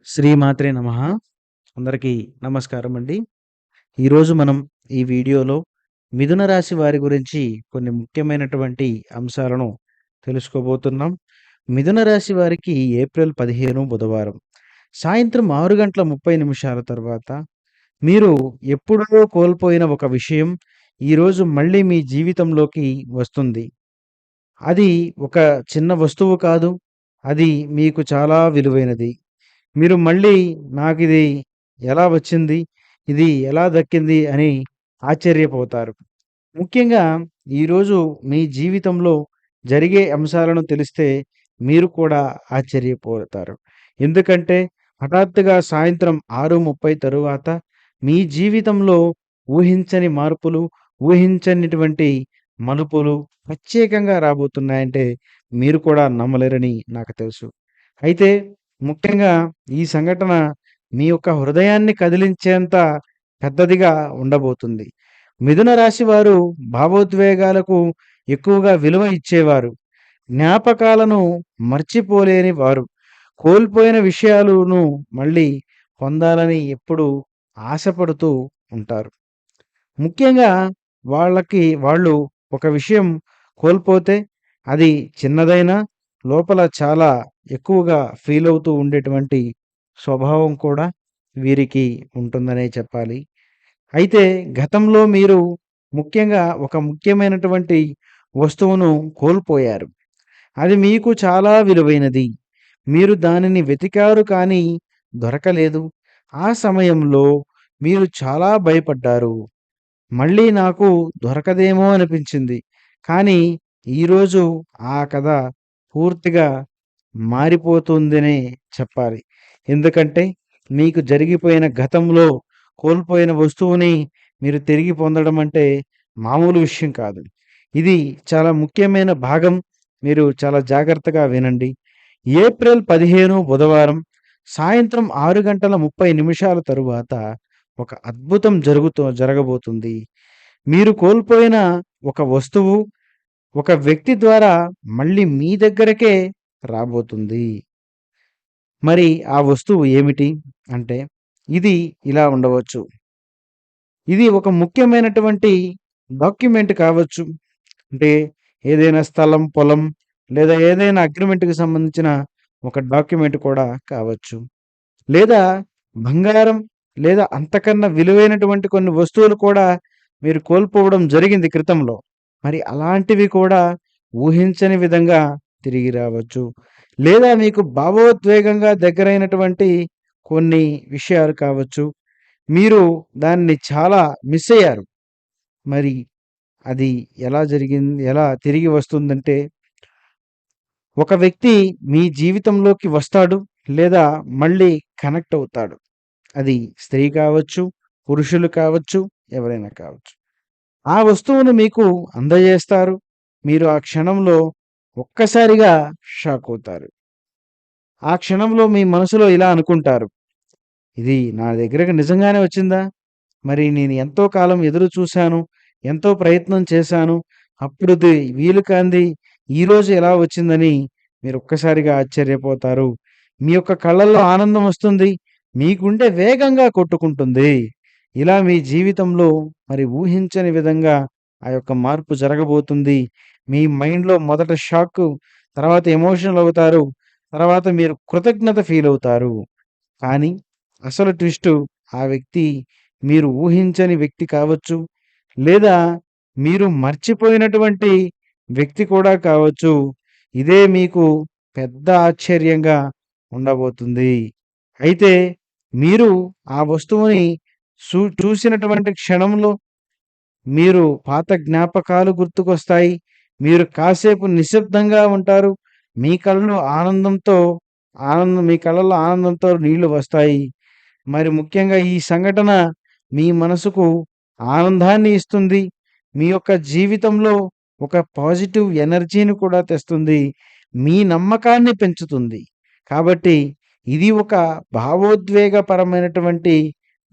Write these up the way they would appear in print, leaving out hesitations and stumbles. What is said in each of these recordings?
శ్రీమాత్రే నమః. అందరికీ నమస్కారం అండి. ఈరోజు మనం ఈ వీడియోలో మిథున రాశి వారి గురించి కొన్ని ముఖ్యమైనటువంటి అంశాలను తెలుసుకోబోతున్నాం. మిథున రాశి వారికి ఏప్రిల్ 15 బుధవారం సాయంత్రం 6:30 తర్వాత మీరు ఎప్పుడో కోల్పోయిన ఒక విషయం ఈరోజు మళ్ళీ మీ జీవితంలోకి వస్తుంది. అది ఒక చిన్న వస్తువు కాదు. అది మీకు చాలా విలువైనది. మీరు మళ్ళీ నాకిది ఎలా వచ్చింది? ఇది ఎలా దక్కింది? అని ఆశ్చర్యపోతారు. ముఖ్యంగా ఈరోజు మీ జీవితంలో జరిగే అంశాలను తెలిస్తే మీరు కూడా ఆశ్చర్యపోతారు. ఎందుకంటే హఠాత్తుగా సాయంత్రం 6:30 తరువాత మీ జీవితంలో ఊహించని మార్పులు, ఊహించనిటువంటి మలుపులు ప్రత్యేకంగా రాబోతున్నాయంటే మీరు కూడా నమ్మలేరని నాకు తెలుసు. అయితే ముఖ్యంగా ఈ సంఘటన మీ యొక్క హృదయాన్ని కదిలించేంత పెద్దదిగా ఉండబోతుంది. మిథున రాశి వారు భావోద్వేగాలకు ఎక్కువగా విలువ ఇచ్చేవారు. జ్ఞాపకాలను మర్చిపోలేని వారు. కోల్పోయిన విషయాలను మళ్ళీ పొందాలని ఎప్పుడూ ఆశపడుతూ ఉంటారు. ముఖ్యంగా వాళ్ళు ఒక విషయం కోల్పోతే అది చిన్నదైనా లోపల చాలా ఎక్కువగా ఫీల్ అవుతూ ఉండేటువంటి స్వభావం కూడా వీరికి ఉంటుందనే చెప్పాలి. అయితే గతంలో మీరు ముఖ్యంగా ఒక ముఖ్యమైనటువంటి వస్తువును కోల్పోయారు. అది మీకు చాలా విలువైనది. మీరు దానిని వెతికారు కానీ దొరకలేదు. ఆ సమయంలో మీరు చాలా భయపడ్డారు. మళ్ళీ నాకు దొరకదేమో అనిపించింది. కానీ ఈరోజు ఆ కథ పూర్తిగా మారిపోతుందనే చెప్పాలి. ఎందుకంటే మీకు జరిగిపోయిన గతంలో కోల్పోయిన వస్తువుని మీరు తిరిగి పొందడం అంటే మామూలు విషయం కాదు. ఇది చాలా ముఖ్యమైన భాగం. మీరు చాలా జాగ్రత్తగా వినండి. ఏప్రిల్ 15 బుధవారం సాయంత్రం 6:30 తరువాత ఒక అద్భుతం జరగబోతుంది. మీరు కోల్పోయిన ఒక వస్తువు, ఒక వ్యక్తి ద్వారా మళ్ళీ మీ దగ్గరకే రాబోతుంది. మరి ఆ వస్తువు ఏమిటి అంటే ఇది ఇలా ఉండవచ్చు. ఇది ఒక ముఖ్యమైనటువంటి డాక్యుమెంట్ కావచ్చు. అంటే ఏదైనా స్థలం, పొలం లేదా ఏదైనా అగ్రిమెంట్‌కి సంబంధించిన ఒక డాక్యుమెంట్ కూడా కావచ్చు. లేదా బంగారం లేదా అంతకన్నా విలువైనటువంటి కొన్ని వస్తువులు కూడా మీరు కోల్పోవడం జరిగింది క్రితంలో. మరి అలాంటివి కూడా ఊహించని విధంగా తిరిగి రావచ్చు. లేదా మీకు భావోద్వేగంగా దగ్గరైనటువంటి కొన్ని విషయాలు కావచ్చు. మీరు దాన్ని చాలా మిస్ అయ్యారు. మరి అది ఎలా తిరిగి వస్తుందంటే ఒక వ్యక్తి మీ జీవితంలోకి వస్తాడు లేదా మళ్ళీ కనెక్ట్ అవుతాడు. అది స్త్రీ కావచ్చు, పురుషులు కావచ్చు, ఎవరైనా కావచ్చు. ఆ వస్తువును మీకు అందజేస్తారు. మీరు ఆ క్షణంలో ఒక్కసారిగా షాక్ అవుతారు. ఆ క్షణంలో మీ మనసులో ఇలా అనుకుంటారు. ఇది నా దగ్గరకి నిజంగానే వచ్చిందా? మరి నేను ఎంతో కాలం ఎదురు చూశాను. ఎంతో ప్రయత్నం చేశాను. అప్పుడిది వీలు కాంది ఈరోజు ఎలా వచ్చిందని మీరు ఒక్కసారిగా ఆశ్చర్యపోతారు. మీ యొక్క కళ్ళల్లో ఆనందం వస్తుంది. మీ గుండె వేగంగా కొట్టుకుంటుంది. ఇలా మీ జీవితంలో మరి ఊహించని విధంగా ఆ యొక్క మార్పు జరగబోతుంది. మీ మైండ్‌లో మొదట షాకు, తర్వాత ఎమోషనల్ అవుతారు. తర్వాత మీరు కృతజ్ఞత ఫీల్ అవుతారు. కానీ అసలు ట్విస్టు ఆ వ్యక్తి మీరు ఊహించని వ్యక్తి కావచ్చు. లేదా మీరు మర్చిపోయినటువంటి వ్యక్తి కూడా కావచ్చు. ఇదే మీకు పెద్ద ఆశ్చర్యంగా ఉండబోతుంది. అయితే మీరు ఆ వస్తువుని చూసినటువంటి క్షణంలో మీరు పాత జ్ఞాపకాలు గుర్తుకొస్తాయి. మీరు కాసేపు నిశ్శబ్దంగా ఉంటారు. మీ కళ్ళలో ఆనందంతో మీ కళ్ళల్లో ఆనందంతో నీళ్లు వస్తాయి. మరి ముఖ్యంగా ఈ సంఘటన మీ మనసుకు ఆనందాన్ని ఇస్తుంది. మీ యొక్క జీవితంలో ఒక పాజిటివ్ ఎనర్జీని కూడా తెస్తుంది. మీ నమ్మకాన్ని పెంచుతుంది. కాబట్టి ఇది ఒక భావోద్వేగపరమైనటువంటి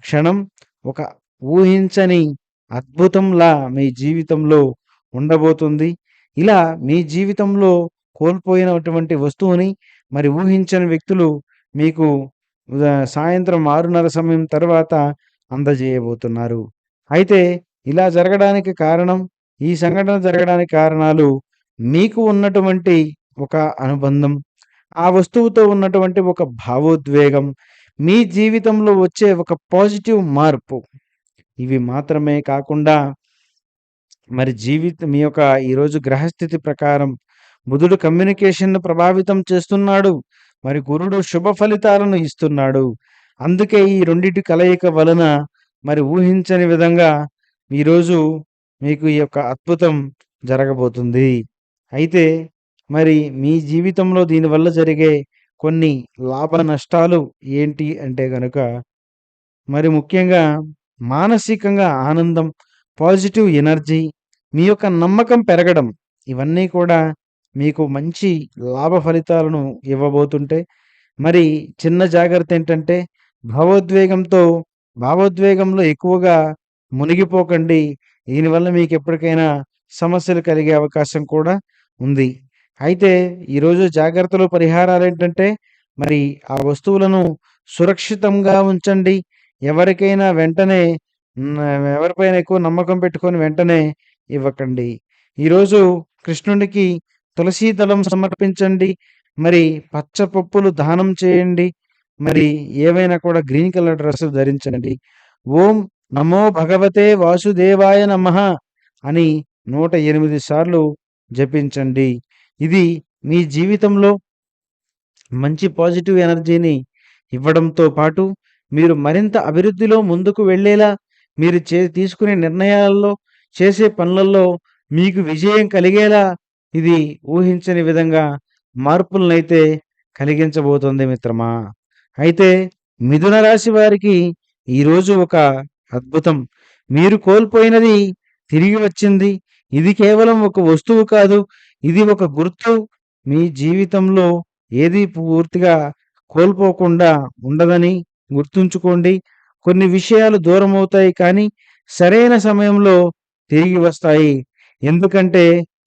క్షణం. ఒక ఊహించని అద్భుతంలా మీ జీవితంలో ఉండబోతుంది. ఇలా మీ జీవితంలో కోల్పోయినటువంటి వస్తువుని మరి ఊహించని వ్యక్తులు మీకు సాయంత్రం 6:30 సమయం తర్వాత అందజేయబోతున్నారు. అయితే ఇలా జరగడానికి కారణం, ఈ సంఘటన జరగడానికి కారణాలు మీకు ఉన్నటువంటి ఒక అనుబంధం, ఆ వస్తువుతో ఉన్నటువంటి ఒక భావోద్వేగం, మీ జీవితంలో వచ్చే ఒక పాజిటివ్ మార్పు. ఇవి మాత్రమే కాకుండా మరి మీ యొక్క ఈరోజు గ్రహస్థితి ప్రకారం బుధుడు కమ్యూనికేషన్‌ను ప్రభావితం చేస్తున్నాడు. మరి గురుడు శుభ ఫలితాలను ఇస్తున్నాడు. అందుకే ఈ రెండిటి కలయిక వలన మరి ఊహించని విధంగా ఈరోజు మీకు ఈ యొక్క అద్భుతం జరగబోతుంది. అయితే మరి మీ జీవితంలో దీనివల్ల జరిగే కొన్ని లాభ నష్టాలు ఏంటి అంటే గనుక, మరి ముఖ్యంగా మానసికంగా ఆనందం, పాజిటివ్ ఎనర్జీ, మీ యొక్క నమ్మకం పెరగడం, ఇవన్నీ కూడా మీకు మంచి లాభ ఫలితాలను ఇవ్వబోతుంటే, మరి చిన్న జాగ్రత్త ఏంటంటే భావోద్వేగంతో భావోద్వేగంలో ఎక్కువగా మునిగిపోకండి. దీనివల్ల మీకు ఎప్పటికైనా సమస్యలు కలిగే అవకాశం కూడా ఉంది. అయితే ఈరోజు జాగ్రత్తలు పరిహారాలేంటంటే, మరి ఆ వస్తువులను సురక్షితంగా ఉంచండి. ఎవరికైనా వెంటనే ఎవరిపైన ఎక్కువ నమ్మకం పెట్టుకొని వెంటనే ఇవ్వకండి. ఈరోజు కృష్ణునికి తులసీ దళం సమర్పించండి. మరి పచ్చ పప్పులు దానం చేయండి. మరి ఏవైనా కూడా గ్రీన్ కలర్ డ్రెస్ ధరించండి. ఓం నమో భగవతే వాసుదేవాయ నమః అని 108 సార్లు జపించండి. ఇది మీ జీవితంలో మంచి పాజిటివ్ ఎనర్జీని ఇవ్వడంతో పాటు, మీరు మరింత అభివృద్ధిలో ముందుకు వెళ్ళేలా, మీరు తీసుకునే నిర్ణయాల్లో, చేసే పనులలో మీకు విజయం కలిగేలా ఇది ఊహించని విధంగా మార్పులనైతే కలిగించబోతుంది మిత్రమా. అయితే మిథున రాశి వారికి ఈరోజు ఒక అద్భుతం. మీరు కోల్పోయినది తిరిగి వచ్చింది. ఇది కేవలం ఒక వస్తువు కాదు. ఇది ఒక గుర్తు. మీ జీవితంలో ఏది పూర్తిగా కోల్పోకుండా ఉండదని గుర్తుంచుకోండి. కొన్ని విషయాలు దూరమవుతాయి కానీ సరైన సమయంలో తిరిగి వస్తాయి. ఎందుకంటే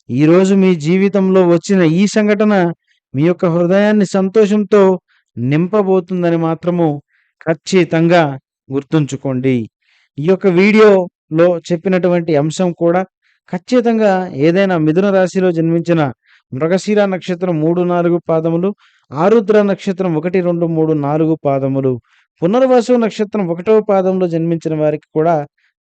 ఈరోజు మీ జీవితంలో వచ్చిన ఈ సంఘటన మీ యొక్క హృదయాన్ని సంతోషంతో నింపబోతుందని మాత్రము ఖచ్చితంగా గుర్తుంచుకోండి. ఈ యొక్క వీడియోలో చెప్పినటువంటి అంశం కూడా ఖచ్చితంగా ఏదైనా మిథున రాశిలో జన్మించిన మృగశిర నక్షత్రం 3, 4 పాదములు, ఆరుద్ర నక్షత్రం 1, 2, 3, 4 పాదములు, పునర్వసు నక్షత్రం 1వ పాదంలో జన్మించిన వారికి కూడా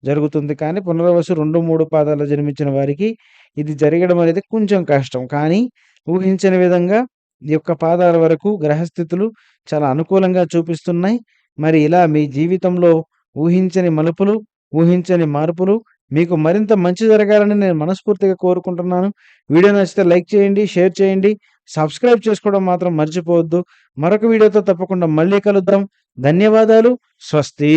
జరుగుతుంది. కానీ పునర్వసు 2, 3 పాదాల్లో జన్మించిన వారికి ఇది జరగడం అనేది కొంచెం కష్టం. కానీ ఊహించని విధంగా ఈ యొక్క పాదాల వరకు గ్రహస్థితులు చాలా అనుకూలంగా చూపిస్తున్నాయి. మరి ఇలా మీ జీవితంలో ఊహించని మలుపులు, ఊహించని మార్పులు మీకు మరింత మంచి జరగాలని నేను మనస్ఫూర్తిగా కోరుకుంటున్నాను. వీడియో నచ్చితే లైక్ చేయండి, షేర్ చేయండి, సబ్స్క్రైబ్ చేసుకోవడం మాత్రం మర్చిపోవద్దు. మరొక వీడియోతో తప్పకుండా మళ్ళీ కలుద్దాం. ధన్యవాదాలు. స్వస్తి.